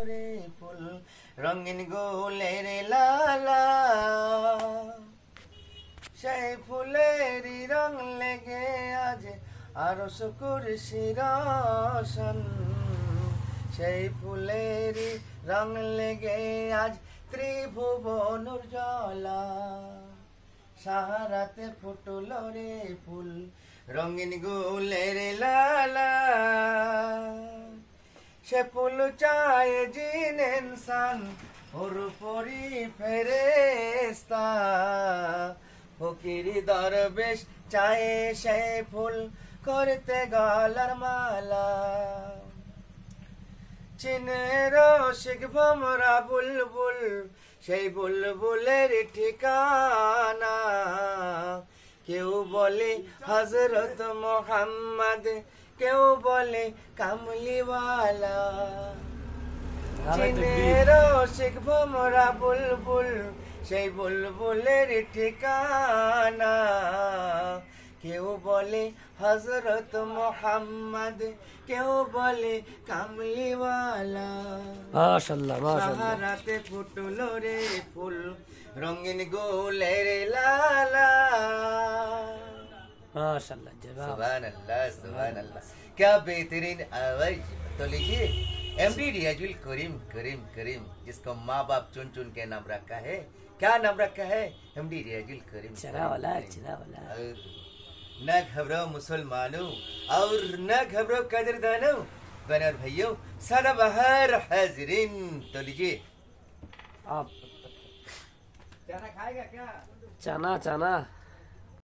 রে ফুল রঙিন গোলের লালা সেই ফুলেরই রং লেগে আজ আরশ কুরসির আসন সেই ফুলেরই রং লেগে আজ ত্রিভুবন উজ্জ্বলা সাহারাতে ফুটল রে ফুল রঙিন গোলের লালা সে ফুল চায় জিন ইনসান ওর পরি ফেরেশতা ফকিরি দরবেশ চায় সে ফুল করতে গলার মালা চিনের শিখব মোরা বুলবুল সেই বুলবুলের ঠিকানা কেউ বলে হযরত মুহাম্মদ কেউ বলে কামলিওয়ালা চিনের শিখব মোরা বুলবুল সেই বুলবুলের ঠিকানা কেউ বলে হযরত মুহাম্মদ কেউ বলে কামলিওয়ালা মাশাআল্লাহ মাশাআল্লাহ সাহারাতে ফুটল রে ফুল রঙিন গোলের লালা माशाल्लाह जवाब सुभान अल्लाह क्या बेहतरीन आवाज। तो लीजिए एमडी रियाजुल करीम करीम करीम जिसको माँ बाप चुन चुन के नाम रखा है, क्या नाम रखा है? एमडी रियाजुल करीम। चला वाला न घबराओ मुसलमानों और न घबराओ कदरदानों बहन और भाइयों सदा बहार हाजिरीन। तो लीजिए आप चना खाएगा क्या? चना